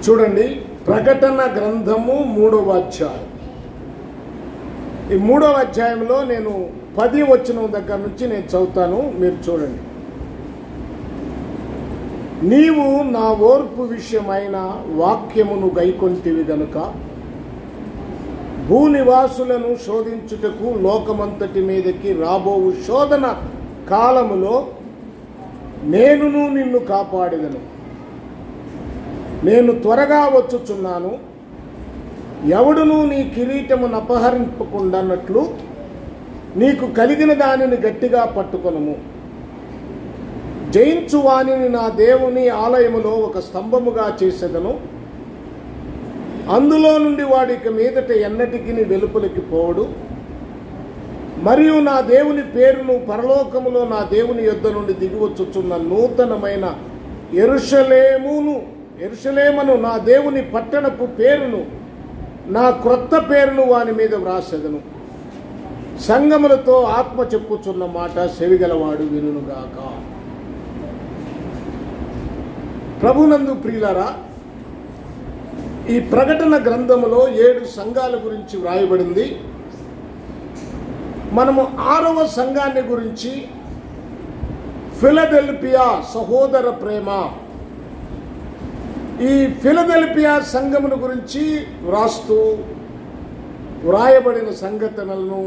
చూడండి, ప్రకటన గ్రంథము 3వ అధ్యాయం. ఈ 3వ అధ్యాయంలో నేను 10 వచనం దగ్గర నుంచి నేను చదువుతాను, మీరు చూడండి. నీవు నా ఓర్పు విషయమైన వాక్యమును గైకొంటివి గనుక భూనివాసులను శోధించుటకు లోకమంతటి మీదకి రాబోవు శోధన కాలములో నేనును నిన్ను కాపాడెదను. నేను త్వరగా వచ్చుచున్నాను. ఎవడును నీ కిరీటమును అపహరింపకుండానట్లు నీకు కలిగిన దానిని గట్టిగా పట్టుకొనుము. జయించు వానిని నా దేవుని ఆలయములో ఒక స్తంభముగా చేసేదను. అందులో నుండి వాడికి మీదట ఎన్నటికి వెలుపలికి పోవడు. మరియు నా దేవుని పేరును పరలోకములో నా దేవుని యొద్ద నుండి దిగివచ్చుచున్న నూతనమైన యెరూషలేమును నా దేవుని పట్టణపు పేరును, నా క్రొత్త పేరును వాని మీద వ్రాసెదను. సంగములతో ఆత్మ చెప్పుచున్న మాట చెవిగలవాడు వినుగాక. ప్రభునందు ప్రియులారా, ఈ ప్రకటన గ్రంథములో 7 సంఘాల గురించి వ్రాయబడింది. మనము 6వ సంఘాన్ని గురించి, ఫిలదెల్ఫియా సహోదర ప్రేమ, ఈ ఫిలదెల్ఫియా సంఘమును గురించి వ్రాయబడిన సంఘటనలను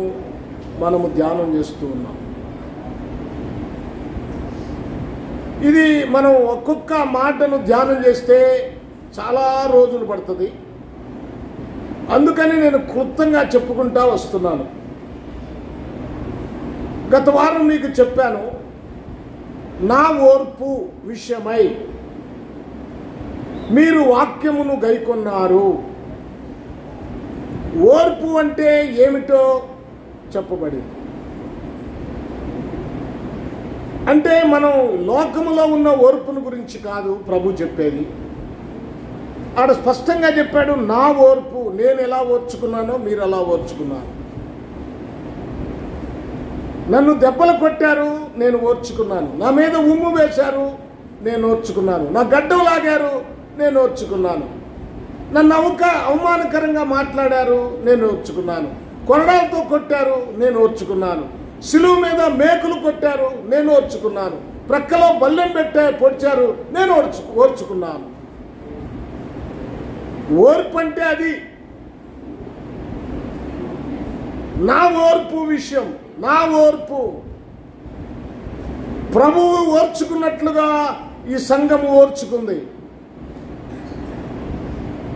మనము ధ్యానం చేస్తూ ఉన్నాం. ఇది మనం ఒక్కొక్క మాటను ధ్యానం చేస్తే చాలా రోజులు పడుతుంది. అందుకని నేను క్లుప్తంగా చెప్పుకుంటా వస్తున్నాను. గత వారం మీకు చెప్పాను, నా ఓర్పు విషయమై మీరు వాక్యమును గైకొన్నారు. ఓర్పు అంటే ఏమిటో చెప్పబడింది. అంటే మనం లోకములో ఉన్న ఓర్పును గురించి కాదు ప్రభు చెప్పేది. ఆడ స్పష్టంగా చెప్పాడు, నా ఓర్పు, నేను ఎలా ఓర్చుకున్నానో మీరు అలా ఓర్చుకున్నారు. నన్ను దెబ్బలు కొట్టారు, నేను ఓర్చుకున్నాను. నా మీద ఉమ్ము వేశారు, నేను ఓర్చుకున్నాను. నా గడ్డం లాగారు, నేను ఓర్చుకున్నాను. నన్ను అవమానకరంగా మాట్లాడారు, నేను ఓర్చుకున్నాను. కొరడాలతో కొట్టారు, నేను ఓర్చుకున్నాను. సిలువ మీద మేకులు కొట్టారు, నేను ఓర్చుకున్నాను. ప్రక్కలో బల్లెం పొడిచారు, నేను ఓర్చుకున్నాను. ఓర్పు అంటే అది. నా ఓర్పు విషయం, నా ఓర్పు ప్రభువు ఓర్చుకున్నట్లుగా ఈ సంఘము ఓర్చుకుంది.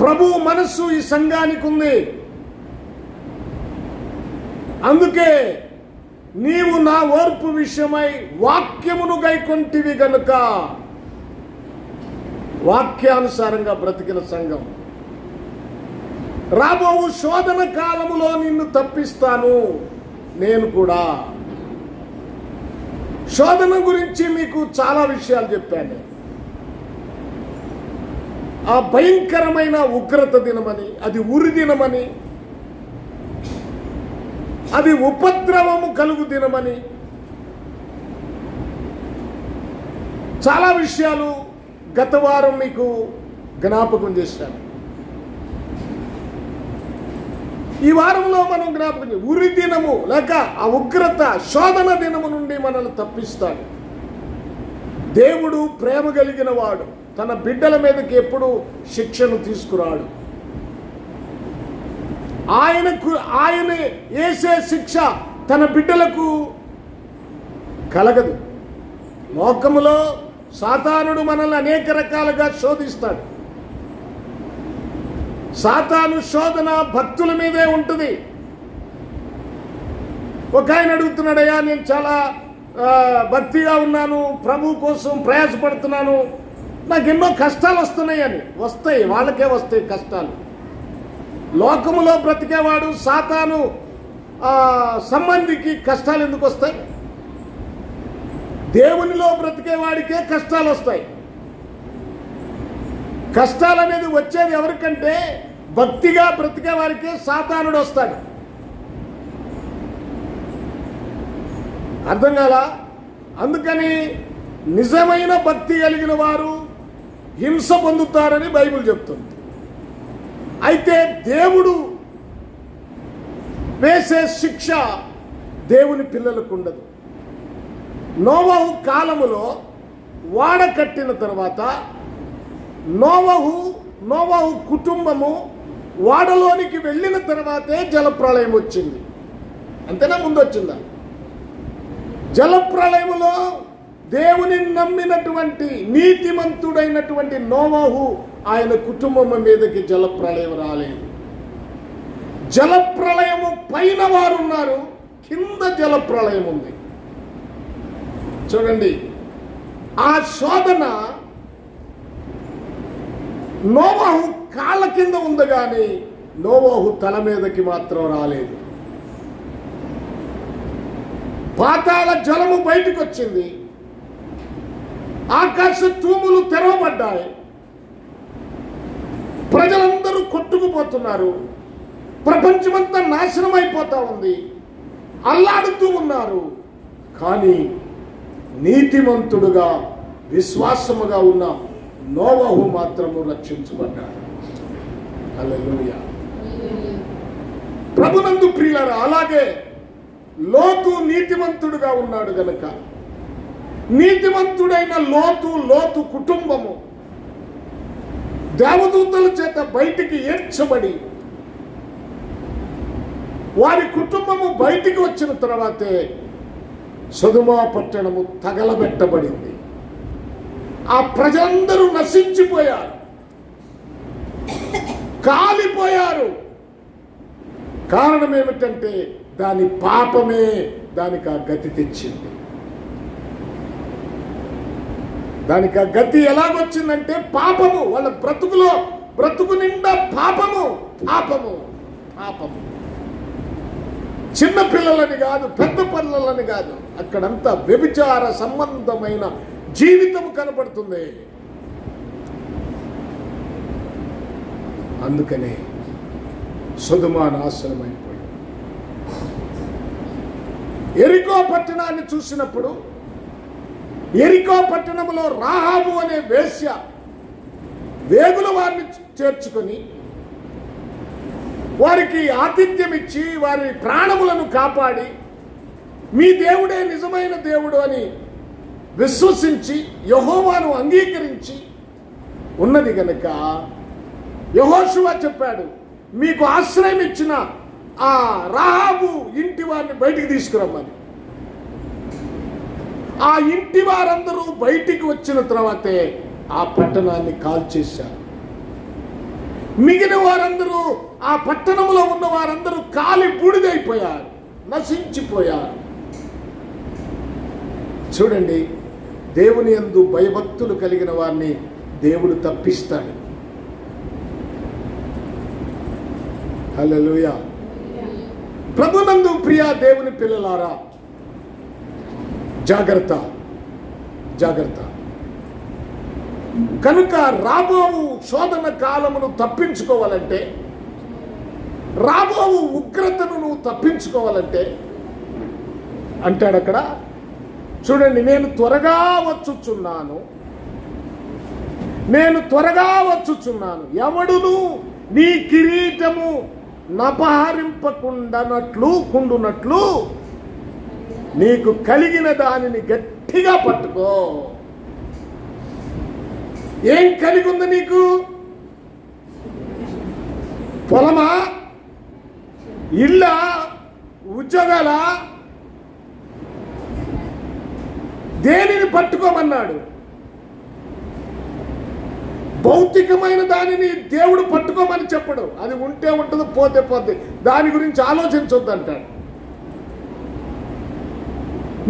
ప్రభువు మనస్సు ఈ సంఘానికి ఉంది. అందుకే నీవు నా ఓర్పు విషయమై వాక్యమును గైకొంటివి గనుక, వాక్యానుసారంగా బ్రతికిన సంఘం, రాబోవు శోధన కాలములో నిన్ను తప్పిస్తాను. నేను కూడా శోధన గురించి మీకు చాలా విషయాలు చెప్పాను. ఆ భయంకరమైన ఉగ్రత దినమని, అది ఉరి దినమని, అది ఉపద్రవము కలుగు దినమని, చాలా విషయాలు గత వారం మీకు జ్ఞాపకం చేశాను. ఈ వారంలో మనం జ్ఞాపకం చేయాలి. ఉరి దినము లేక ఆ ఉగ్రత శోధన దినము నుండి మనల్ని తప్పిస్తాడు. దేవుడు ప్రేమ కలిగిన వాడు. తన బిడ్డల మీదకి ఎప్పుడు శిక్షను తీసుకురాడు. ఆయన వేసే శిక్ష తన బిడ్డలకు కలగదు. లోకములో సాతానుడు మనల్ని అనేక రకాలుగా శోధిస్తాడు. సాతాను శోధన భక్తుల మీదే ఉంటుంది. ఒక ఆయన అడుగుతున్నాడయ్యా, నేను చాలా భక్తిగా ఉన్నాను, ప్రభు కోసం ప్రయాసపడుతున్నాను, నాకు ఎన్నో కష్టాలు వస్తున్నాయని. వస్తాయి, వాళ్ళకే వస్తాయి కష్టాలు. లోకములో బ్రతికేవాడు సాతాను సంబంధికి కష్టాలు ఎందుకు వస్తాయి? దేవునిలో బ్రతికేవాడికే కష్టాలు వస్తాయి. కష్టాలు అనేది వచ్చేది ఎవరికంటే భక్తిగా బ్రతికే వారికే సాతానుడు వస్తాడు. అర్థం కాలా? అందుకని నిజమైన భక్తి కలిగిన వారు హింస పొందుతారని బైబిల్ చెప్తుంది. అయితే దేవుడు వేసే శిక్ష దేవుని పిల్లలకు ఉండదు. నోవహు కాలములో వాడ కట్టిన తర్వాత నోవహు కుటుంబము వాడలోనికి వెళ్ళిన తర్వాతే జలప్రళయం వచ్చింది. అంతేనా? ముందు వచ్చిందా? జలప్రళయములో దేవుని నమ్మినటువంటి నీతిమంతుడైనటువంటి నోవహు ఆయన కుటుంబం మీదకి జలప్రళయం రాలేదు. జలప్రళయము పైన వారు ఉన్నారు, కింద జలప్రళయం ఉంది. చూడండి, ఆ శోధన నోవహు కాళ్ళ కింద ఉంది కానీ నోవహు తల మీదకి మాత్రం రాలేదు. పాతాళ జలము బయటకు వచ్చింది, ఆకాశ తూములు తెరవబడ్డాయి, ప్రజలందరూ కొట్టుకుపోతున్నారు, ప్రపంచమంతా నాశనం అయిపోతా ఉంది, అల్లాడుతూ ఉన్నారు. కానీ నీతిమంతుడుగా విశ్వాసముగా ఉన్న నోవహు మాత్రము రక్షించబడ్డాడు. హల్లెలూయా. ప్రభునందు ప్రియులారా, అలాగే లోతు నీతిమంతుడుగా ఉన్నాడు గనక నీతిమంతుడైన లోతు కుటుంబము దేవదూతల చేత బయటికి ఏడ్చబడి వారి కుటుంబము బయటికి వచ్చిన తర్వాతే సొదొమ పట్టణము తగలబెట్టబడింది. ఆ ప్రజలందరూ నశించిపోయారు, కాలిపోయారు. కారణం ఏమిటంటే దాని పాపమే దానికి ఆ గతి తెచ్చింది. దానికి ఆ గతి ఎలాగొచ్చిందంటే పాపము. వాళ్ళ బ్రతుకు నిండా పాపము. చిన్న పిల్లలని కాదు, పెద్ద పిల్లలని కాదు, అక్కడంతా వ్యభిచార సంబంధమైన జీవితం కనపడుతుంది. అందుకనే సొదొమ నాశనమైపోయింది. యెరికో పట్టణాన్ని చూసినప్పుడు యెరికో పట్టణంలో రాహాబు అనే వేశ్య వేగుల వారిని చేర్చుకొని వారికి ఆతిథ్యం ఇచ్చి వారి ప్రాణములను కాపాడి మీ దేవుడే నిజమైన దేవుడు అని విశ్వసించి యెహోవాను అంగీకరించి ఉన్నది గనక యెహోషువ చెప్పాడు, మీకు ఆశ్రయం ఇచ్చిన ఆ రాహాబు ఇంటి వారిని బయటికి తీసుకురమ్మని. ఆ ఇంటి వారందరూ బయటికి వచ్చిన తర్వాతే ఆ పట్టణాన్ని కాల్చేశారు. మిగిలిన వారందరూ, ఆ పట్టణంలో ఉన్న వారందరూ కాలి బూడిదైపోయారు, నశించిపోయారు. చూడండి, దేవుని యందు భయభక్తులు కలిగిన వారిని దేవుడు తప్పిస్తాడు. హల్లెలూయా. ప్రభునందు ప్రియ దేవుని పిల్లలారా, జాగ్రత్త. కనుక రాబోవు శోధన కాలమును తప్పించుకోవాలంటే, రాబోవు ఉగ్రతను నువ్వు తప్పించుకోవాలంటే అంటాడు అక్కడ. చూడండి, నేను త్వరగా వచ్చుచున్నాను, ఎవడును నీ కిరీటము నపహరింపకుండునట్లు నీకు కలిగిన దానిని గట్టిగా పట్టుకో. ఏం కలిగి ఉంది నీకు? పొలమా, ఇల్లా, ఉద్యోగాల? దేనిని పట్టుకోమన్నాడు? భౌతికమైన దానిని దేవుడు పట్టుకోమని చెప్పడు. అది ఉంటే ఉంటుంది, పోతే పోతే, దాని గురించి ఆలోచించొద్దు అంటాడు.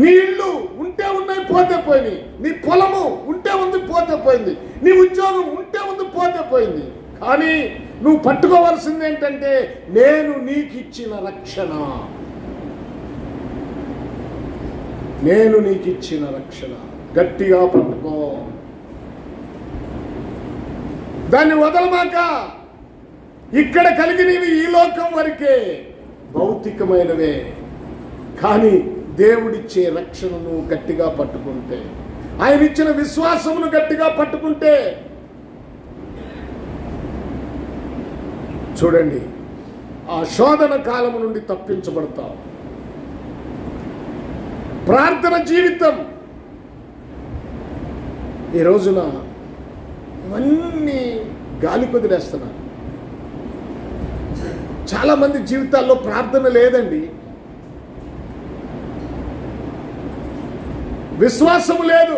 నీ ఇల్లు ఉంటే ఉన్నాయి, పోతే పోయినాయి. నీ పొలము ఉంటే ఉంది, పోతే పోయింది. నీ ఉద్యోగం ఉంటే ఉంది, పోతే పోయింది. కానీ నువ్వు పట్టుకోవాల్సింది ఏంటంటే, నేను నీకు ఇచ్చిన రక్షణ. గట్టిగా పట్టుకో, దాన్ని వదలమాక. ఇక్కడ కలిగినవి ఈ లోకం వరకే, భౌతికమైనవే. కానీ దేవుడిచ్చే రక్షణను గట్టిగా పట్టుకుంటే, ఆయన ఇచ్చిన విశ్వాసమును గట్టిగా పట్టుకుంటే చూడండి, ఆ శోధన కాలము నుండి తప్పించబడతావు. ప్రార్థన జీవితం. ఈ రోజున ఇవన్నీ గాలి కొదిలేస్తున్నారు. చాలామంది జీవితాల్లో ప్రార్థన లేదండి, విశ్వాసము లేదు,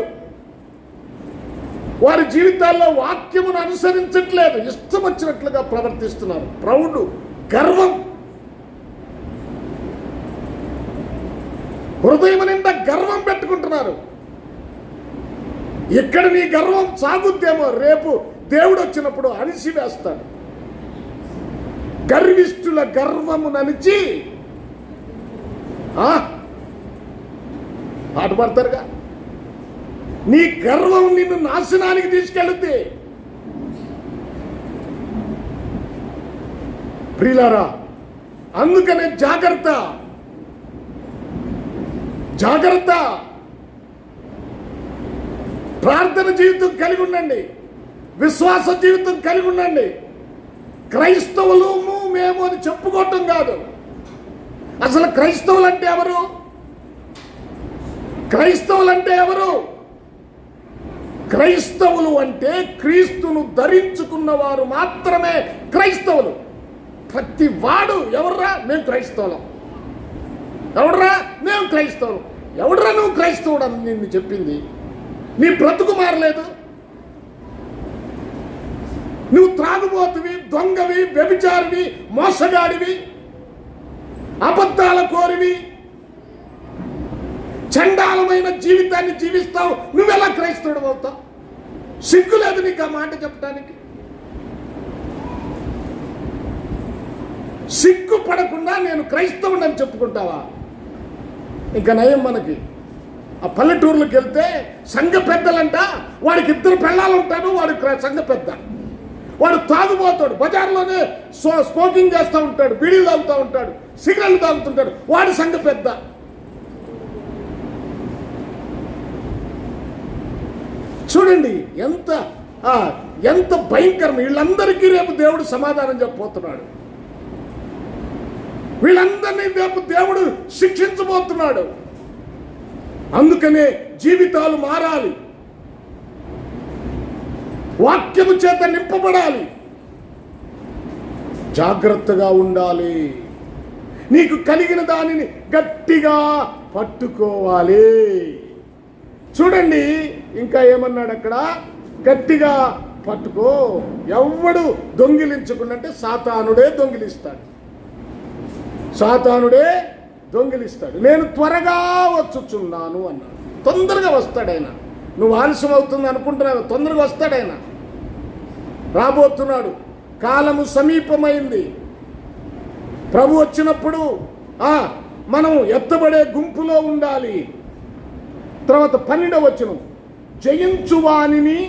వారి జీవితాల్లో వాక్యమును అనుసరించట్లేదు, ఇష్టం వచ్చినట్లుగా ప్రవర్తిస్తున్నారు. ప్రౌఢు, గర్వం, హృదయం నిండా గర్వం పెట్టుకుంటున్నారు. ఇక్కడ నీ గర్వం సాగుద్దేమో, రేపు దేవుడు వచ్చినప్పుడు అణిసివేస్తాడు. గర్విష్ఠుల గర్వము నలిచి పాట పడతారుగా, నీ గర్వం నిన్ను నాశనానికి తీసుకెళ్తే. ప్రియులారా, అందుకనే జాగ్రత్త, జాగ్రత్త. ప్రార్థన జీవితం కలిగి ఉండండి, విశ్వాస జీవితం కలిగి ఉండండి. క్రైస్తవులు మేము అని చెప్పుకోవటం కాదు. అసలు క్రైస్తవులు అంటే ఎవరు? క్రైస్తవులు అంటే ఎవరు? క్రైస్తవులు అంటే క్రీస్తును ధరించుకున్న వారు మాత్రమే క్రైస్తవులు. ప్రతి వాడు ఎవర్రా? మేము క్రైస్తవులం. ఎవడరా? మేము క్రైస్తవులు. ఎవడరా నువ్వు క్రైస్తవుడు అని నిన్ను చెప్పింది? నీ బ్రతుకు మారలేదు. నువ్వు త్రాగుబోతువి, దొంగవి, వ్యభిచారివి, మోసగాడివి, అబద్ధాల కోరివి, చండాలమైన జీవితాన్ని జీవిస్తావు. నువ్వెలా క్రైస్తవుడు అవుతావు? సిగ్గులేదు నీకు ఆ మాట చెప్పడానికి? సిగ్గు పడకుండా నేను క్రైస్తవుడు అని చెప్పుకుంటావా? ఇంకా నయం మనకి. ఆ పల్లెటూర్లకు వెళ్తే సంఘ పెద్దలంట, వాడికి 2 పెళ్ళాలు ఉంటాడు, వాడు సంఘ పెద్ద. వాడు తాగుబోతాడు, బజార్లోనే స్మోకింగ్ చేస్తూ ఉంటాడు, బీడీలు తాగుతూ ఉంటాడు, సిగరెట్లు తాగుతుంటాడు, వాడు సంఘ పెద్ద. చూడండి ఎంత భయంకరం. వీళ్ళందరికీ రేపు దేవుడు సమాధానం చెప్పబోతున్నాడు. వీళ్ళందరినీ రేపు దేవుడు శిక్షించబోతున్నాడు. అందుకనే జీవితాలు మారాలి, వాక్యము చేత నింపబడాలి, జాగ్రత్తగా ఉండాలి. నీకు కలిగిన దానిని గట్టిగా పట్టుకోవాలి. చూడండి, ఇంకా ఏమన్నాడు అక్కడ? గట్టిగా పట్టుకో. ఎవడు దొంగిలించకుండా అంటే సాతానుడే దొంగిలిస్తాడు, సాతానుడే దొంగిలిస్తాడు. నేను త్వరగా వచ్చుచున్నాను అన్నాడు. తొందరగా వస్తాడైన. నువ్వు ఆలస్యం అవుతుంది అనుకుంటున్నావు, తొందరగా వస్తాడైన. రాబోతున్నాడు. కాలము సమీపమైంది. ప్రభు వచ్చినప్పుడు మనం ఎత్తబడే గుంపులో ఉండాలి. తర్వాత 12వ వచనం, జయించువానిని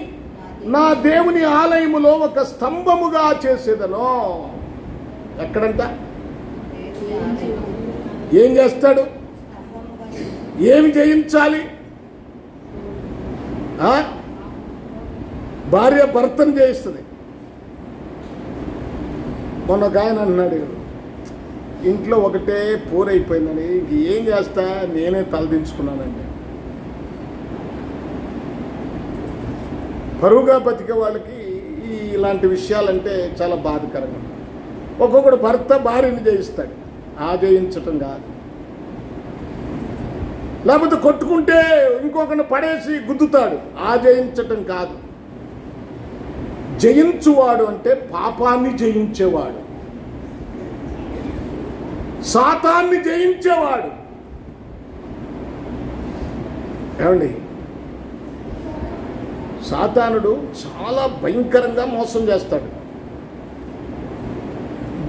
నా దేవుని ఆలయములో ఒక స్తంభముగా చేసేదను. ఎక్కడంట? ఏం చేస్తాడు? ఏమి జయించాలి? భార్య భర్తను జయిస్తుంది. మొన్న ఒక ఆయన అన్నాడు, ఇంట్లో ఒకటే పూరైపోయిందని, ఇంక ఏం చేస్తా, నేనే తలదించుకున్నానండి. పరువుగా బతికే వాళ్ళకి ఇలాంటి విషయాలంటే చాలా బాధకరంగా. ఒక్కొక్కడు భర్త భార్యని జయిస్తాడు, జయించటం కాదు. లేకపోతే కొట్టుకుంటే ఇంకొకరిని పడేసి గుద్దుతాడు, జయించటం కాదు. జయించువాడు అంటే పాపాన్ని జయించేవాడు, సాతాన్ని జయించేవాడు. ఏమండి, సాతానుడు చాలా భయంకరంగా మోసం చేస్తాడు.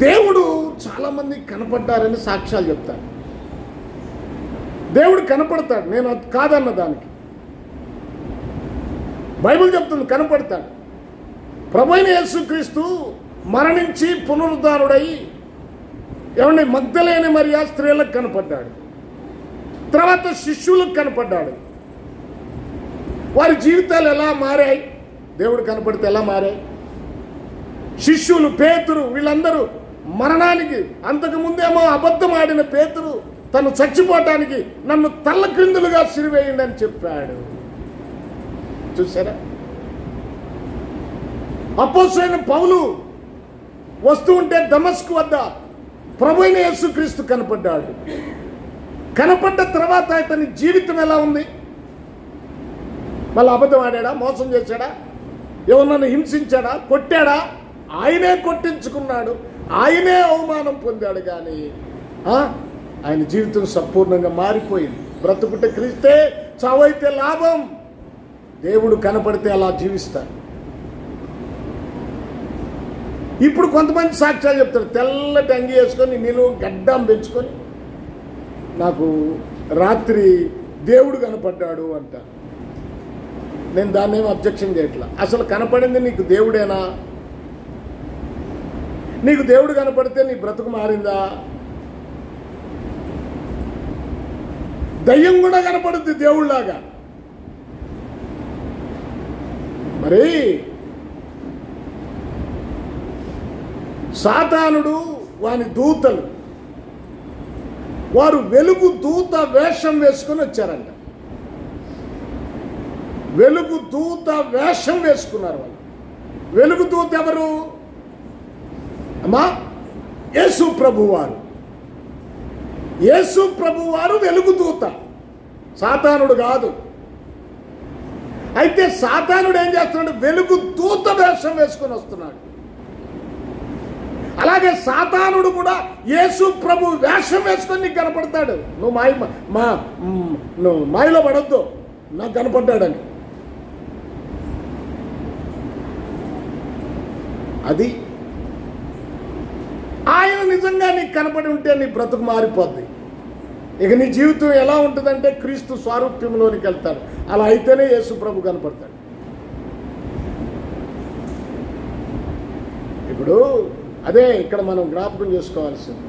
దేవుడు చాలామంది కనపడ్డారని సాక్ష్యాలు చెప్తాడు. దేవుడు కనపడతాడు, నేను అది కాదన్న దానికి. బైబిల్ చెప్తుంది కనపడతాడు. ప్రభువైన యేసుక్రీస్తు మరణించి పునరుద్ధారుడై ఏమండి మగ్దలేని మరియా స్త్రీలకు కనపడ్డాడు. తర్వాత శిష్యులకు కనపడ్డాడు. వారి జీవితాలు ఎలా మారాయి? దేవుడు కనపడితే ఎలా మారాయి? శిష్యులు పేతురు వీళ్ళందరూ మరణానికి, అంతకుముందేమో అబద్ధం ఆడిన పేతురు తను చచ్చిపోవటానికి నన్ను తల్ల క్రిందులుగా సిరివేయండి అని చెప్పాడు. చూసారా? అపోస్తలుడైన పౌలు వస్తూ ఉంటే దమస్కు వద్ద ప్రభువైన యేసుక్రీస్తు కనపడ్డాడు. కనపడ్డ తర్వాత అతని జీవితం ఎలా ఉంది? మళ్ళీ అబద్ధం ఆడాడా? మోసం చేశాడా? ఎవరినైనా హింసించాడా? కొట్టాడా? ఆయనే కొట్టించుకున్నాడు, ఆయనే అవమానం పొందాడు. కానీ ఆయన జీవితం సంపూర్ణంగా మారిపోయింది. బ్రతుకుటే క్రీస్తే, చావైతే లాభం. దేవుడు కనపడితే అలా జీవిస్తారు. ఇప్పుడు కొంతమంది సాక్ష్యాలు చెప్తారు, తెల్లటి అంగి వేసుకొని నిలువు గడ్డం పెంచుకొని నాకు రాత్రి దేవుడు కనపడ్డాడు అంట. నేను దాన్ని ఏమి అబ్జెక్షన్ చేయట్లా. అసలు కనపడింది నీకు దేవుడేనా? నీకు దేవుడు కనపడితే నీ బ్రతుకు మారిందా? దయ్యం కూడా కనపడుద్ది దేవుళ్ళలాగా. మరి సాతానుడు వాని దూతలు వారు వెలుగు దూత వేషం వేసుకొని వచ్చారంట. వెలుగు దూత వేషం వేసుకున్నారు వాళ్ళు. వెలుగు దూత ఎవరు అమ్మా? యేసు ప్రభువారు. యేసు ప్రభువారు వెలుగు దూత, సాతానుడు కాదు. అయితే సాతానుడు ఏం చేస్తున్నాడు? వెలుగు దూత వేషం వేసుకొని వస్తున్నాడు. అలాగే సాతానుడు కూడా యేసు ప్రభు వేషం వేసుకొని నీకు కనపడతాడు. నువ్వు నువ్వు మాయలో పడొద్దు, నాకు కనపడ్డాడని. అది ఆయన నిజంగా నీకు కనపడి ఉంటే నీ బ్రతుకు మారిపోద్ది. ఇక నీ జీవితం ఎలా ఉంటుందంటే క్రీస్తు స్వారూప్యంలోనికి వెళ్తాడు. అలా అయితేనే యేసు ప్రభు కనపడతాడు. ఇప్పుడు అదే ఇక్కడ మనం జ్ఞాపకం చేసుకోవాల్సింది.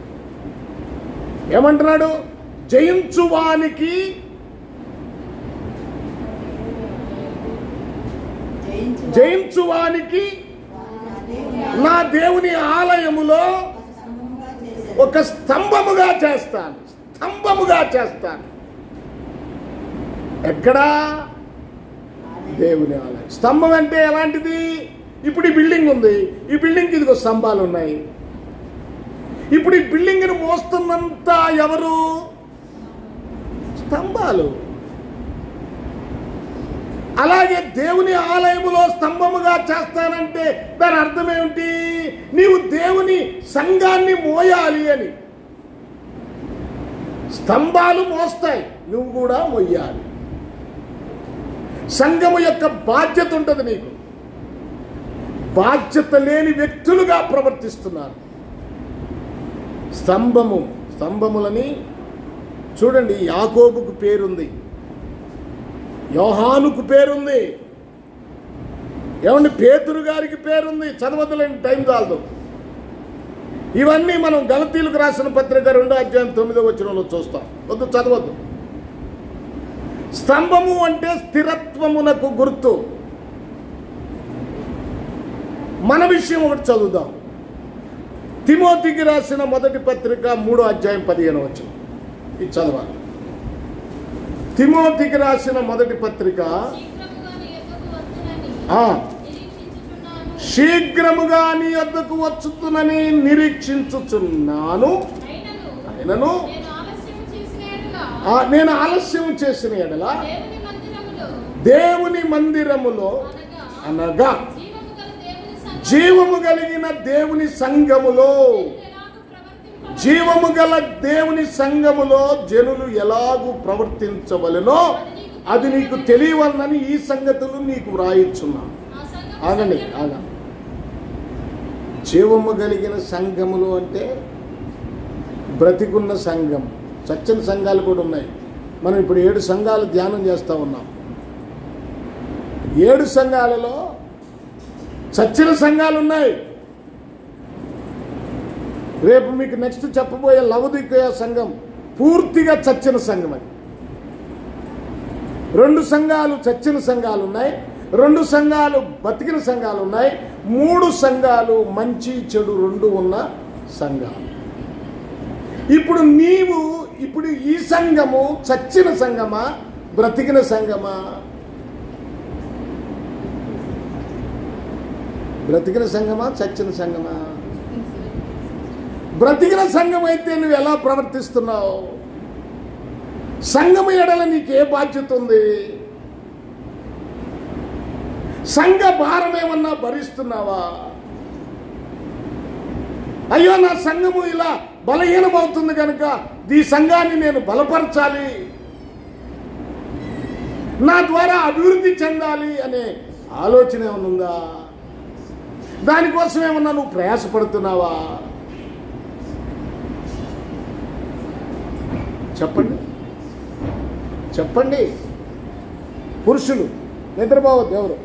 ఏమంటున్నాడు? జయించువానికి నా దేవుని ఆలయములో ఒక స్తంభముగా చేస్తాను. స్తంభముగా చేస్తాను. ఎక్కడా? దేవుని ఆలయం. స్తంభం అంటే ఎలాంటిది? ఇప్పుడు ఈ బిల్డింగ్ ఉంది, ఈ బిల్డింగ్కి ఇదిగో స్తంభాలు ఉన్నాయి. ఇప్పుడు ఈ బిల్డింగ్ని మోస్తున్నంత ఎవరు? స్తంభాలు. అలాగే దేవుని ఆలయములో స్తంభముగా చేస్తానంటే దాని అర్థం ఏమిటి? నీవు దేవుని సంఘాన్ని మోయాలి అని. స్తంభాలు మోస్తాయి, నువ్వు కూడా మోయాలి. సంఘము యొక్క బాధ్యత ఉంటుంది నీకు. బాధ్యత లేని వ్యక్తులుగా ప్రవర్తిస్తున్నారు. స్తంభములని చూడండి. యాకోబుకు పేరుంది, యోహానుకు పేరుంది, ఏమండి పేతురు గారికి పేరుంది. చదవద్దులేండి, టైం చాలదు. ఇవన్నీ మనం గలతీలకు రాసిన పత్రిక 2వ అధ్యాయం 9వ వచనంలో చూస్తాం. వద్దు, చదవద్దు. స్తంభము అంటే స్థిరత్వమునకు గుర్తు. మన విషయం ఒకటి చదువుదాం. తిమోతికి రాసిన మొదటి పత్రిక 3వ అధ్యాయం 15వ వచనం. ఇది చదవాలి. తిమోతికి రాసిన మొదటి పత్రిక, శీఘ్రముగా నీ యొద్దకు వచ్చుతునని నిరీక్షించుచున్నాను. అయినను నేను ఆలస్యం చేసిన ఎడల దేవుని మందిరములో అనగా జీవము కలిగిన దేవుని సంఘములో, జీవము గల దేవుని సంఘములో జనులు ఎలాగూ ప్రవర్తించవలెనో అది నీకు తెలియవలనని ఈ సంగతులు నీకు వ్రాయిచున్నాను. ఆగండి. జీవము కలిగిన సంఘములు అంటే బ్రతికున్న సంఘం. చచ్చిన సంఘాలు కూడా ఉన్నాయి. మనం ఇప్పుడు 7 సంఘాలు ధ్యానం చేస్తూ ఉన్నాం. 7 సంఘాలలో చచ్చిన సంఘాలు ఉన్నాయి. రేపు మీకు నెక్స్ట్ చెప్పబోయే లవోదికయ సంఘం పూర్తిగా చచ్చిన సంఘం. అది 2 సంఘాలు చచ్చిన సంఘాలు ఉన్నాయి. 2 సంఘాలు బతికిన సంఘాలు ఉన్నాయి, 3 సంఘాలు మంచి చెడు 2 ఉన్న సంఘాలు. ఇప్పుడు ఈ సంఘము చచ్చిన సంఘమా, బ్రతికిన సంఘమా? బ్రతికిన సంఘమా, చచ్చిన సంఘమా? బ్రతికిన సంఘం అయితే నువ్వు ఎలా ప్రవర్తిస్తున్నావు? సంఘము ఎడల నీకే బాధ్యత ఉంది? సంఘ భారం ఏమన్నా భరిస్తున్నావా? అయ్యో నా సంఘము ఇలా బలహీనమవుతుంది కనుక ఈ సంఘాన్ని నేను బలపరచాలి, నా ద్వారా అభివృద్ధి చెందాలి అనే ఆలోచన ఏమన్నా ఉందా? దానికోసం ఏమన్నా నువ్వు ప్రయాసపడుతున్నావా? చెప్పండి చెప్పండి. పురుషులు నిద్రపోవద్దు. ఎవరు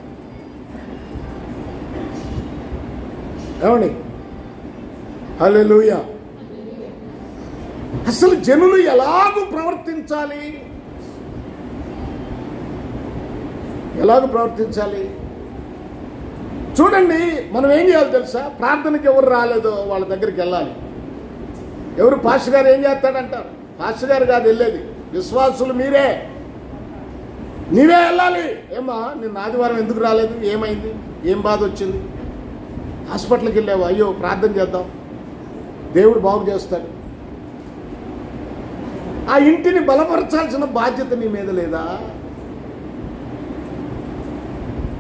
ఏమండి? హల్లెలూయా. అసలు జనులు ఎలాగూ ప్రవర్తించాలి? చూడండి, మనం ఏం చేయాలి తెలుసా? ప్రార్థనకి ఎవరు రాలేదో వాళ్ళ దగ్గరికి వెళ్ళాలి. ఎవరు? పాస్టర్ గారు ఏం చేస్తాడంటారు? పాస్టర్ గారు కాదు వెళ్ళేది, విశ్వాసులు నీవే వెళ్ళాలి. ఏమా నిన్న ఆదివారం ఎందుకు రాలేదు? ఏమైంది? ఏం బాధ వచ్చింది? హాస్పిటల్కి వెళ్ళావు, అయ్యో ప్రార్థన చేద్దాం, దేవుడు బాగు చేస్తాడు. ఆ ఇంటిని బలపరచాల్సిన బాధ్యత నీ మీద లేదా?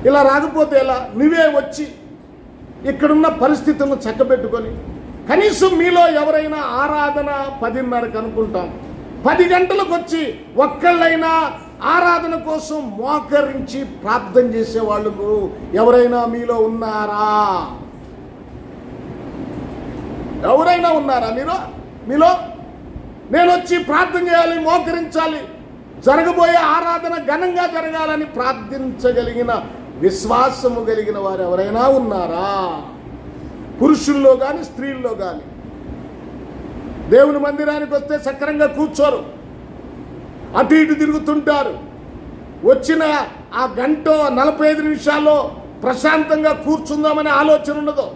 ఇలా రాకపోతే ఎలా? నువ్వే వచ్చి ఇక్కడున్న పరిస్థితులను చక్కబెట్టుకొని, కనీసం మీలో ఎవరైనా ఆరాధన 10:30కి అనుకుంటాం, 10 గంటలకు వచ్చి ఒక్కళ్ళైనా ఆరాధన కోసం మోకరించి ప్రార్థన చేసేవాళ్ళు ఎవరైనా మీలో ఉన్నారా? ఎవరైనా ఉన్నారా మీలో? నేను వచ్చి ప్రార్థన చేయాలి, మోకరించాలి, జరగబోయే ఆరాధన ఘనంగా జరగాలని ప్రార్థించగలిగిన విశ్వాసము కలిగిన వారు ఎవరైనా ఉన్నారా? పురుషుల్లో కానీ స్త్రీల్లో కానీ. దేవుని మందిరానికి వస్తే సక్రంగా కూర్చోరు, అటు ఇటు తిరుగుతుంటారు. వచ్చిన ఆ గంట 45 నిమిషాల్లో ప్రశాంతంగా కూర్చుందామనే ఆలోచన ఉండదు.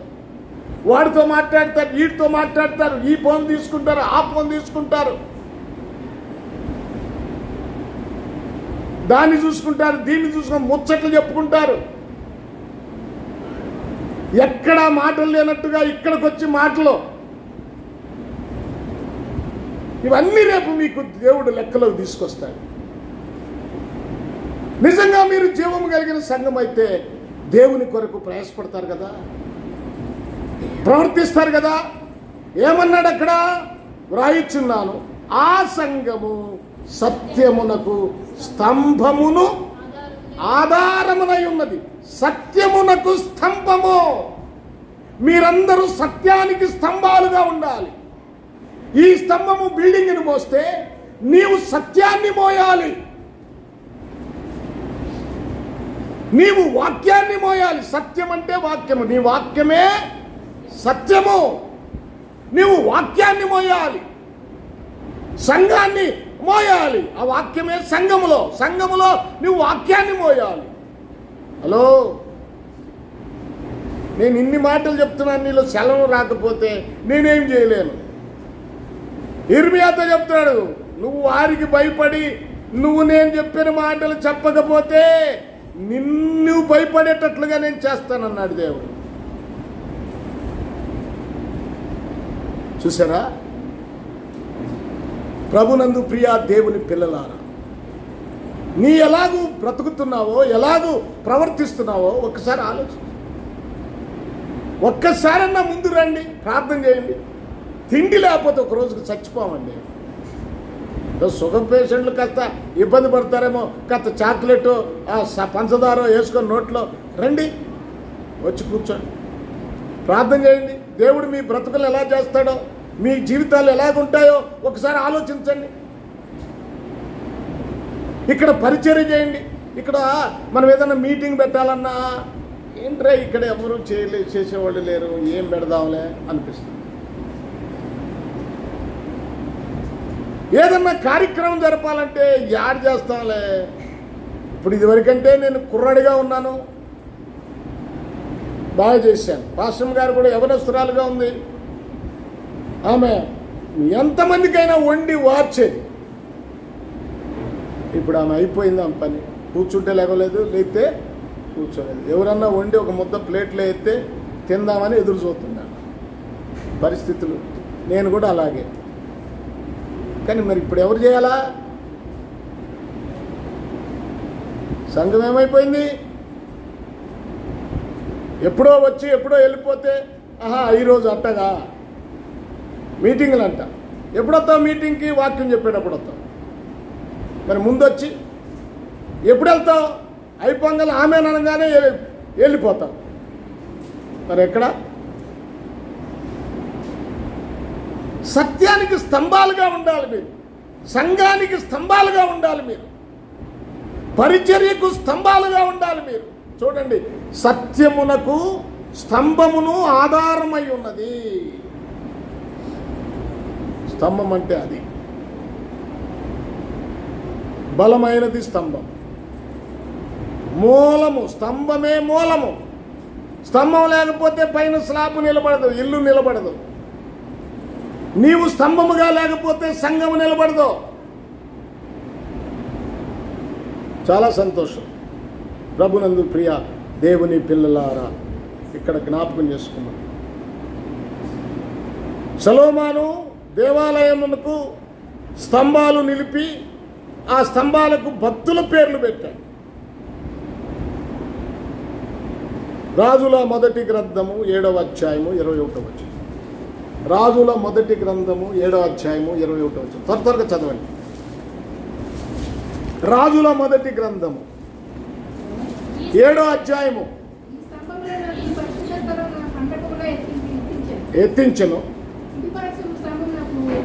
వాడితో మాట్లాడతారు, వీటితో మాట్లాడతారు, ఈ ఫోన్ తీసుకుంటారు, ఆ ఫోన్ తీసుకుంటారు, దాన్ని చూసుకుంటారు, దీన్ని చూసుకుంటారు, ముచ్చట్లు చెప్పుకుంటారు. ఎక్కడా మాటలు లేనట్టుగా ఇక్కడికి వచ్చి మాటలు. ఇవన్నీ రేపు మీకు దేవుడు లెక్కలోకి తీసుకొస్తాడు. నిజంగా మీరు జీవము కలిగిన సంఘం అయితే దేవుని కొరకు ప్రయాసపడతారు కదా, ప్రవర్తిస్తారు కదా. ఏమన్నాడు అక్కడ? వ్రాయిచున్నాను, ఆ సంఘము సత్యమునకు స్తంభమును ఆధారమునై ఉన్నది. సత్యమునకు స్తంభము. మీరందరూ సత్యానికి స్తంభాలుగా ఉండాలి. ఈ స్తంభము బిల్డింగ్ని మోస్తే నీవు సత్యాన్ని మోయాలి, నీవు వాక్యాన్ని మోయాలి. సత్యం అంటే వాక్యము, నీ వాక్యమే సత్యము. నీవు వాక్యాన్ని మోయాలి, సంఘాన్ని మోయాలి. ఆ వాక్యమే సంఘములో నువ్వు వాక్యాన్ని మోయాలి. హలో, నేను ఇన్ని మాటలు చెప్తున్నాను, నీలో సెలవు రాకపోతే నేనేం చేయలేను. ఇర్మియాతో చెప్తున్నాడు, నువ్వు వారికి భయపడి నువ్వు నేను చెప్పిన మాటలు చెప్పకపోతే నిన్ను భయపడేటట్లుగా నేను చేస్తానన్నాడు దేవుడు. చూసారా? ప్రభునందు ప్రియా దేవుని పిల్లలారా, నీ ఎలాగూ బ్రతుకుతున్నావో, ఎలాగూ ప్రవర్తిస్తున్నావో ఒక్కసారి ఆలోచించు. ఒక్కసారన్నా ముందు రండి, ప్రార్థన చేయండి. తిండి లేకపోతే ఒక రోజుకి చచ్చిపోమండి. షుగర్ పేషెంట్లు కాస్త ఇబ్బంది పడతారేమో, కాస్త చాక్లెట్ పంచదార వేసుకొని నోట్లో రండి, వచ్చి కూర్చోండి, ప్రార్థన చేయండి. దేవుడు మీ బ్రతుకులు ఎలా చేస్తాడో, మీ జీవితాలు ఎలాగుంటాయో ఒకసారి ఆలోచించండి. ఇక్కడ పరిచర్య చేయండి. ఇక్కడ మనం ఏదైనా మీటింగ్ పెట్టాలన్నా ఏంట్రా ఇక్కడ ఎవరు చేసేవాళ్ళు లేరు, ఏం పెడదాంలే అనిపిస్తుంది. ఏదన్నా కార్యక్రమం జరపాలంటే యాడ్ చేస్తాంలే, ఇప్పుడు ఇదివరకంటే నేను కుర్రాడిగా ఉన్నాను, బాగా చేశాను. పాస్టర్ గారు కూడా యవనస్తురాలుగా ఉంది. ఆమె ఎంతమందికైనా వండి వార్చేది. ఇప్పుడు ఆమె అయిపోయింది ఆమె పని. కూర్చుంటే లేవలేదు, లేతే కూర్చోలేదు. ఎవరన్నా వండి ఒక ముద్ద ప్లేట్లో ఎత్తే తిందామని ఎదురు చూస్తున్నాను పరిస్థితులు. నేను కూడా అలాగే. కానీ మరి ఇప్పుడు ఎవరు చేయాలా? సంఘం ఏమైపోయింది? ఎప్పుడో వచ్చి ఎప్పుడో వెళ్ళిపోతే, ఈరోజు అట్టగా మీటింగులు అంట. ఎప్పుడొస్తావు మీటింగ్కి? వాక్యం చెప్పేటప్పుడు వస్తావు. మరి ముందొచ్చి ఎప్పుడు వెళ్తావు? అయిపోగానే ఆమె అనగానే వెళ్ళిపోతావు. మరి ఎక్కడ? సత్యానికి స్తంభాలుగా ఉండాలి మీరు, సంఘానికి స్తంభాలుగా ఉండాలి మీరు, పరిచర్యకు స్తంభాలుగా ఉండాలి మీరు. చూడండి, సత్యమునకు స్తంభమును ఆధారమై ఉన్నది. స్తంభం అంటే అది బలమైనది స్తంభం. మూలము, స్తంభమే మూలము. స్తంభం లేకపోతే పైన స్లాబ్ నిలబడదు, ఇల్లు నిలబడదు. నీవు స్తంభముగా లేకపోతే సంఘము నిలబడదు. చాలా సంతోషం. ప్రభునందు ప్రియ దేవుని పిల్లలారా, ఇక్కడ జ్ఞాపకం చేసుకున్నాం. సొలొమోను దేవాలయమునకు స్తంభాలు నిలిపి ఆ స్తంభాలకు భక్తుల పేర్లు పెట్టాడు. రాజుల మొదటి గ్రంథము 7వ అధ్యాయము 21వ వచనం. రాజుల మొదటి గ్రంథము 7వ అధ్యాయము 21వ వచనం. త్వరగా చదవండి. రాజుల మొదటి గ్రంథము 7వ అధ్యాయము. ఎత్తించెను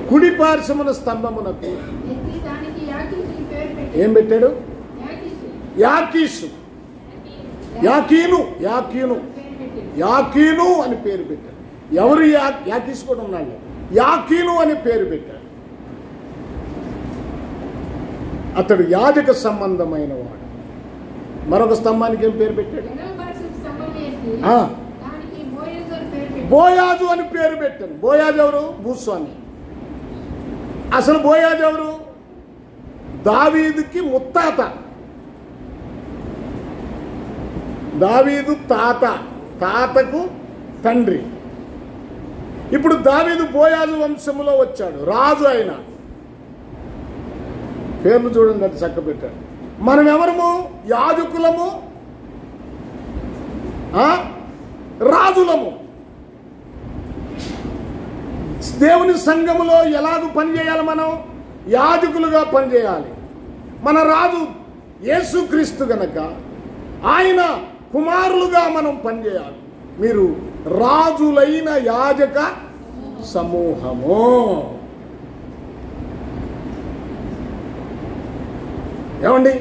కుడి పార్శ్వమున స్తంభమునకు ఏం పెట్టాడు? యాకీసు, యాకీను, యాకీను, యాకీను అని పేరు పెట్టాడు. ఎవరు? యాకీసు కూడా ఉన్నాడు. యాకీను అని పేరు పెట్టాడు. అతడు యాజక సంబంధమైన వాడు. మరొక స్తంభానికి ఏం పేరు పెట్టాడు? బోయాజు అని పేరు పెట్టాడు. బోయాజు ఎవరు? భూస్వామి. అసలు బోయాజు ఎవరు? దావీదుకి ముత్తాత. దావీదు తాత, తాతకు తండ్రి. ఇప్పుడు దావీదు బోయాజు వంశములో వచ్చాడు, రాజు అయిన. పేర్లు చూడండి అంటే చక్క పెట్టాడు. మనం ఎవరము? యాజకులము, రాజులము. దేవుని సంఘములో ఎలాగ పనిచేయాలి? మనం యాజకులుగా పనిచేయాలి. మన రాజు యేసుక్రీస్తు గనక ఆయన కుమారులుగా మనం పనిచేయాలి. మీరు రాజులైన యాజక సమూహము. ఏమండి?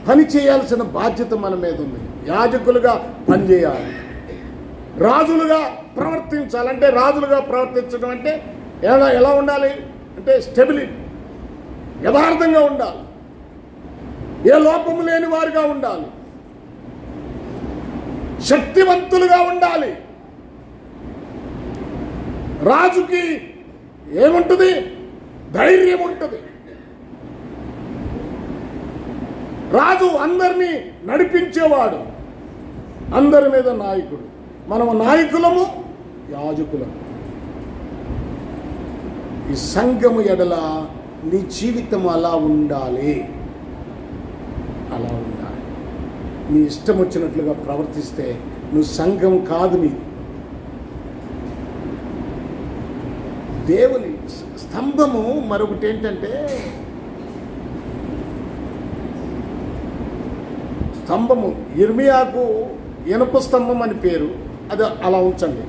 పని చేయాల్సిన బాధ్యత మన మీద ఉంది. యాజకులుగా పనిచేయాలి, రాజులుగా ప్రవర్తించాలంటే, రాజులుగా ప్రవర్తించడం అంటే ఎలా ఉండాలి అంటే స్టెబిలిటీ, యథార్థంగా ఉండాలి, ఏ లోపము లేని వారుగా ఉండాలి, శక్తివంతులుగా ఉండాలి. రాజుకి ఏముంటుంది? ధైర్యం ఉంటుంది. రాజు అందరినీ నడిపించేవాడు, అందరి మీద నాయకుడు. మనము నాయకులము, యాజకులము. ఈ సంఘము ఎడల నీ జీవితం అలా ఉండాలి, అలా ఉండాలి. నీ ఇష్టం వచ్చినట్లుగా ప్రవర్తిస్తే నువ్వు సంఘం కాదు. నీ దేవుని స్తంభము. మరొకటి ఏంటంటే, స్తంభము ఇర్మియాకు ఇనుప స్తంభం అని పేరు, అది అలా ఉంచండి.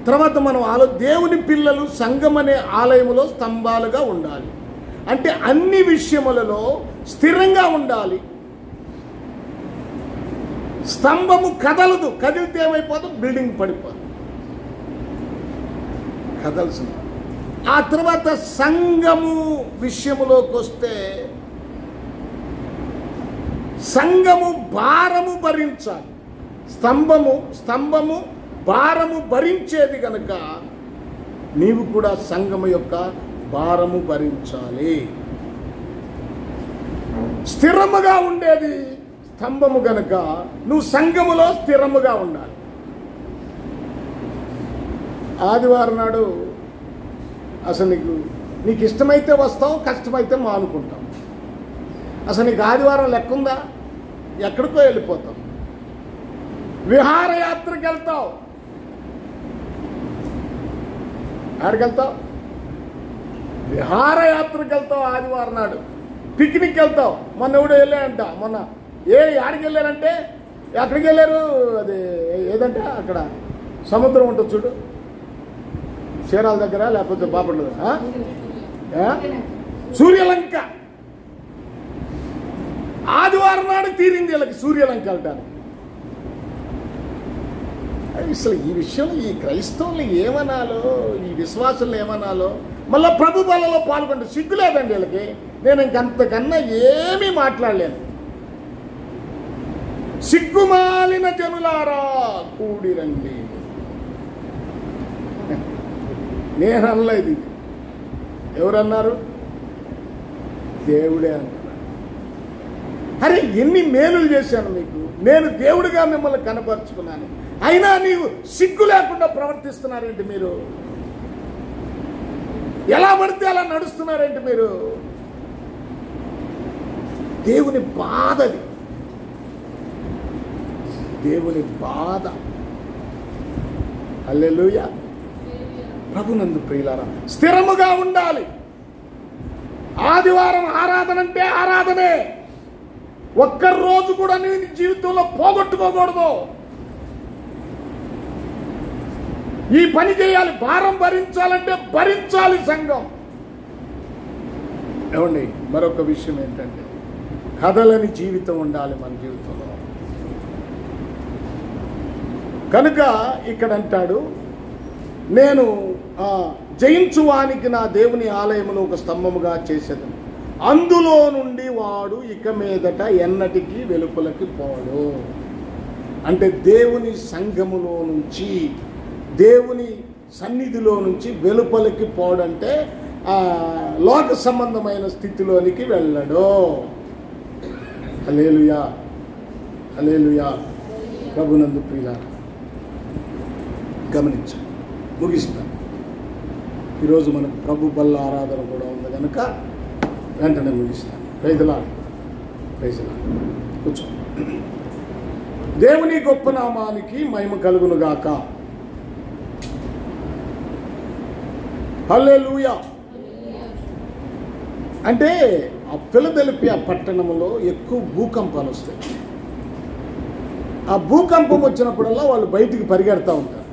తర్వాత మనం దేవుని పిల్లలు సంఘం అనే ఆలయములో స్తంభాలుగా ఉండాలి. అంటే అన్ని విషయములలో స్థిరంగా ఉండాలి. స్తంభము కదలదు, కదిలితే ఏమైపోతుంది? బిల్డింగ్ పడిపోదు, కదల్సింది. ఆ తర్వాత సంఘము విషయములోకి వస్తే సంఘము భారము భరించాలి. స్తంభము భారము భరించేది కనుక నీవు కూడా సంఘము యొక్క భారము భరించాలి. స్థిరముగా ఉండేది స్తంభము గనుక నువ్వు సంఘములో స్థిరముగా ఉండాలి. ఆదివారం నాడు అసలు నీకు ఇష్టమైతే వస్తావు, కష్టమైతే మానుకుంటావు. అసలు నీకు ఆదివారం లెక్క ఉందా? ఎక్కడికో వెళ్ళిపోతావు. విహారయాత్రకి వెళ్తావు. ఎక్కడికి వెళ్తావు? విహారయాత్రకి వెళ్తావు. ఆదివారం నాడు పిక్నిక్ వెళ్తావు. మొన్న ఎవడో వెళ్ళాడంట. మొన్న యాడికి వెళ్ళారంటే ఎక్కడికి వెళ్ళారు? అది ఏదంటే అక్కడ సముద్రం ఉంటుంది చూడు, చీరాల దగ్గర, లేకపోతే బాపట్ల, సూర్యలంక. ఆదివారం నాడు తీరింది వీళ్ళకి సూర్యలంక వెళ్ళటానికి. అసలు ఈ విషయంలో ఈ క్రైస్తవులు ఏమనాలో, ఈ విశ్వాసులు ఏమనాలో, మళ్ళీ ప్రభు బలలో పాల్గొంటే సిగ్గు లేదండి వీళ్ళకి. నేను ఇంకంతకన్నా ఏమీ మాట్లాడలేను. సిగ్గుమాలిన జనులారా కూడిరండి. నేను అనలేదు, ఇది ఎవరన్నారు? దేవుడే అంటున్నాడు. అరే ఎన్ని మేలులు చేశాను మీకు, నేను దేవుడిగా మిమ్మల్ని కనపరుచుకున్నాను, అయినా నీవు సిగ్గు లేకుండా ప్రవర్తిస్తున్నారేంటి? మీరు ఎలా పడితే అలా నడుస్తున్నారేంటి? మీరు దేవుని బాధది, దేవుని బాధ. హల్లెలూయా. ప్రభునందు ప్రియులారా, స్థిరముగా ఉండాలి. ఆదివారం ఆరాధన అంటే ఆరాధనే. ఒక్కరోజు కూడా నీ జీవితంలో పోగొట్టుకోకూడదు. ఈ పని చేయాలి. భారం భరించాలంటే భరించాలి సంఘం. ఏమండి, మరొక విషయం ఏంటంటే కదలని జీవితం ఉండాలి మన జీవితంలో. కనుక ఇక్కడ అంటాడు, నేను జయించువానికి నా దేవుని ఆలయమును ఒక స్తంభముగా చేసేది, అందులో నుండి వాడు ఇక మీదట ఎన్నటికీ వెలుపలకి పోడు. అంటే దేవుని సంఘములో నుంచి, దేవుని సన్నిధిలో నుంచి వెలుపలికి పోడంటే లోక సంబంధమైన స్థితిలోనికి వెళ్ళడు. హల్లెలూయా, హల్లెలూయా. ప్రభునందు ప్రియులారా, గమనించండి. ముగిస్తాను. ఈరోజు మనకు ప్రభు బల్ల ఆరాధన కూడా ఉంది కనుక వెంటనే ముగిస్తాను. Praise the lord, praise the lord. కూర్చో. దేవుని గొప్ప నామానికి మహిమ కలుగును గాక. హల్లెలూయా. అంటే ఆ ఫిలదెల్ఫియా పట్టణంలో ఎక్కువ భూకంపాలు వస్తాయి. ఆ భూకంపం వచ్చినప్పుడల్లా వాళ్ళు బయటికి పరిగెడతా ఉంటారు,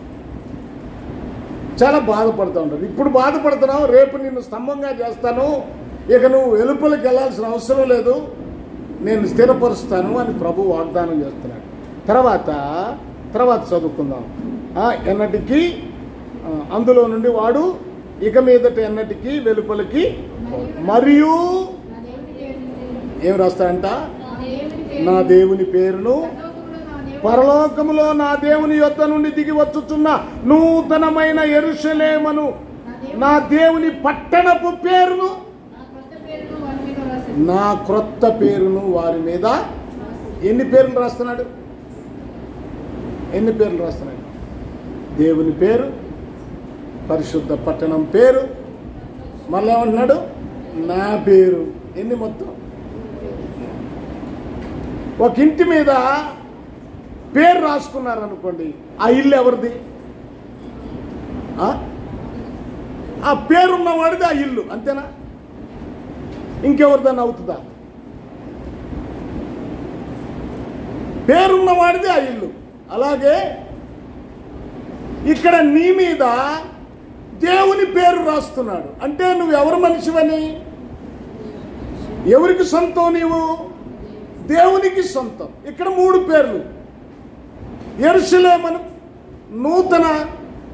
చాలా బాధపడుతూ ఉంటారు. ఇప్పుడు బాధపడుతున్నావు, రేపు నిన్ను స్తంభంగా చేస్తాను, ఇక నువ్వు వెలుపలికి వెళ్ళాల్సిన అవసరం లేదు, నేను స్థిరపరుస్తాను అని ప్రభు వాగ్దానం చేస్తున్నాడు. తర్వాత చదువుకుందాం. ఎన్నటికీ అందులో నుండి వాడు ఇక మీదట ఎన్నటికీ వెలుపలికి, మరియు ఏం రాస్తాడంట? నా దేవుని పేరును, పరలోకములో నా దేవుని యొద్ద నుండి దిగి వచ్చుచున్న నూతనమైన యెరూషలేమును, నా దేవుని పట్టణపు పేరును, నా క్రొత్త పేరును వారి మీద. ఎన్ని పేర్లు రాస్తున్నాడు? ఎన్ని పేర్లు రాస్తున్నాడు? దేవుని పేరు, పరిశుద్ధ పట్టణం పేరు, మళ్ళీ ఏమంటున్నాడు? నా పేరు. ఎన్ని మొత్తం? ఒక ఇంటి మీద పేరు రాసుకున్నారనుకోండి, ఆ ఇల్లు ఎవరిది? ఆ పేరున్నవాడిది ఆ ఇల్లు, అంతేనా? ఇంకెవరిదాన్ని అవుతుందా? పేరున్నవాడిది ఆ ఇల్లు. అలాగే ఇక్కడ నీ మీద దేవుని పేరు రాస్తున్నాడు. అంటే నువ్వు ఎవరు మనిషివని, ఎవరికి సొంతం? నీవు దేవునికి సొంతం. ఇక్కడ 3 పేర్లు: యెరూషలేమును, నూతన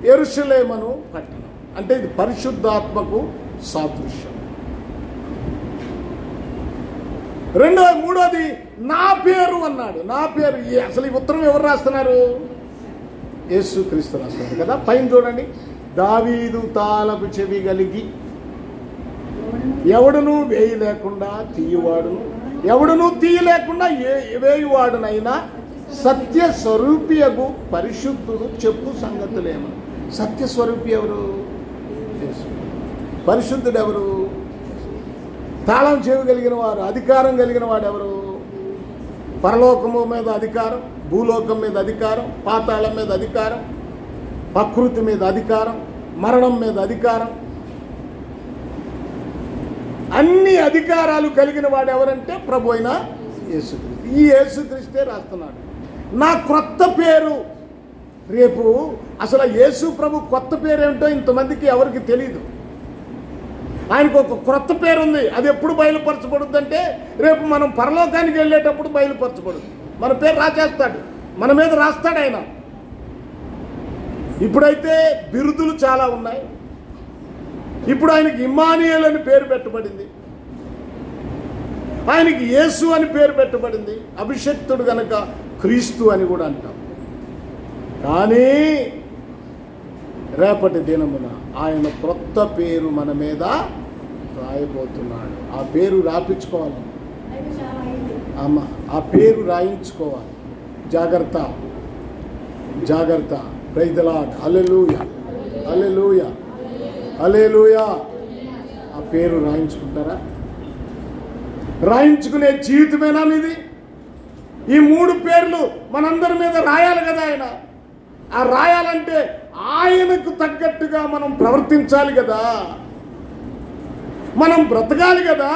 యెరూషలేమును పట్టణం. అంటే ఇది పరిశుద్ధాత్మకు సాదృశ్యం. మూడోది నా పేరు అన్నాడు. నా పేరు. అసలు ఈ ఉత్తరం ఎవరు రాస్తున్నారు? యేసుక్రీస్తు రాస్తున్నారు కదా. పైన చూడండి, దావీదు తాళపు చెవి కలిగి ఎవడును వేయి లేకుండా తీయువాడును, ఎవడును తీయలేకుండా వేయువాడునైనా సత్య స్వరూపియగు పరిశుద్ధుడు చెప్పు సంగతులేమో. సత్య స్వరూపి ఎవరు? పరిశుద్ధుడు ఎవరు? తాళం చెవి కలిగిన వారు, అధికారం కలిగిన వాడు ఎవరు? పరలోకము మీద అధికారం, భూలోకం మీద అధికారం, పాతాళం మీద అధికారం, ప్రకృతి మీద అధికారం, మరణం మీద అధికారం, అన్ని అధికారాలు కలిగిన వాడు ఎవరంటే ప్రభు అయిన యేసుక్రీస్తు. ఈ యేసుక్రీస్తే రాస్తున్నాడు. నా క్రొత్త పేరు. రేపు అసలు యేసు ప్రభు కొత్త పేరు ఏమిటో ఇంతమందికి ఎవరికి తెలియదు. ఆయనకు ఒక క్రొత్త పేరు ఉంది. అది ఎప్పుడు బయలుపరచబడుద్ది అంటే రేపు మనం పరలోకానికి వెళ్ళేటప్పుడు బయలుపరచబడుద్ది. మన పేరు రాసేస్తాడు, మన మీద రాస్తాడు ఆయన. ఇప్పుడైతే బిరుదులు చాలా ఉన్నాయి. ఇప్పుడు ఆయనకి ఇమ్మానుయేల్ అని పేరు పెట్టబడింది, ఆయనకి యేసు అని పేరు పెట్టబడింది. అభిషక్తుడు గనక క్రీస్తు అని కూడా అంటాం. కానీ రేపటి దినమున ఆయన క్రొత్త పేరు మన మీద రాయబోతున్నాడు. ఆ పేరు రాయించుకోవాలి అమ్మ, ఆ పేరు రాయించుకోవాలి. జాగ్రత్త, జాగ్రత్త. Praise the lord. Hallelujah, hallelujah, hallelujah. ఆ పేరు రాయించుకుంటారా? రాయించుకునే జీవితమేనా మీది? ఈ 3 పేర్లు మనందరి మీద రాయాలి కదా ఆయన. ఆ రాయాలంటే ఆయనకు తగ్గట్టుగా మనం ప్రవర్తించాలి కదా, మనం బ్రతకాలి కదా.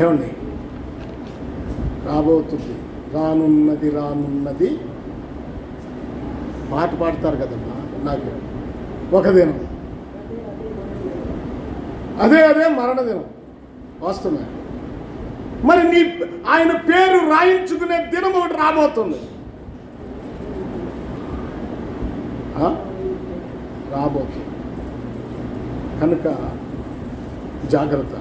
ఏమండి? రాబోతుంది, రానున్నది, రానున్నది. పాట పాడతారు కదమ్మా. నాకు ఒక దినం, అదే మరణ దినం వస్తున్నాయి. మరి ఆయన పేరు రాయించుకునే దినం ఒకటి రాబోతుంది. రాబోతుంది కనుక జాగ్రత్త.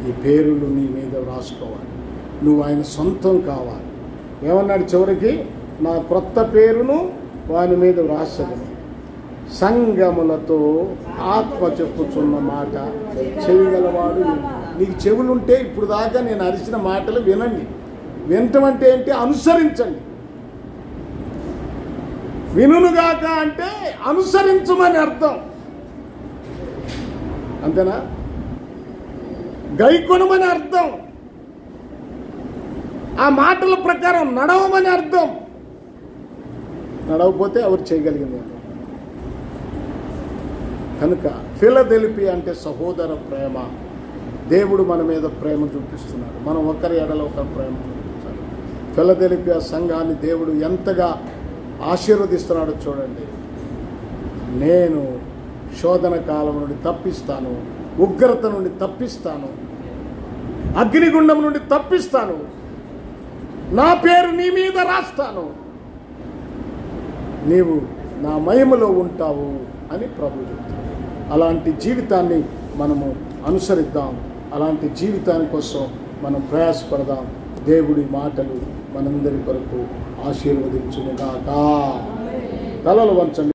ఈ పేరులు నీ మీద రాసుకోవాలి. నువ్వు ఆయన సొంతం కావాలి. ఏమన్నాడు చివరికి? నా క్రొత్త పేరును వాని మీద వ్రాసగలను, సంగములతో ఆత్మ చెప్పుచున్న మాట చెవిగలవాడు. నీకు చెవులుంటే ఇప్పుడు దాకా నేను అరిచిన మాటలు వినండి. వినటం అంటే ఏంటి? అనుసరించండి. వినుగాక అంటే అనుసరించమని అర్థం, అంతేనా? గైకొనమని అర్థం, ఆ మాటల ప్రకారం నడవమని అర్థం. నడవకపోతే ఎవరు చేయగలిగింది? కనుక ఫిలదెల్ఫియా అంటే సహోదర ప్రేమ. దేవుడు మన మీద ప్రేమ చూపిస్తున్నాడు. మనం ఒకరి ఎడల ఒకరి ప్రేమ చూపించాలి. ఫిలదెల్ఫియా సంఘాన్ని దేవుడు ఎంతగా ఆశీర్వదిస్తున్నాడో చూడండి. నేను శోధన కాలం నుండి తప్పిస్తాను, ఉగ్రత నుండి తప్పిస్తాను, అగ్నిగుండం నుండి తప్పిస్తాను, నా పేరు నీ మీద రాస్తాను, నీవు నా మహిమలో ఉంటావు అని ప్రభు చెప్తాడు. అలాంటి జీవితాన్ని మనము అనుసరిద్దాం. అలాంటి జీవితాని కోసం మనం ప్రయాసపడదాం. దేవుడి మాటలు మనందరి కొరకు ఆశీర్వదించునుగాక. తలలు వంచండి.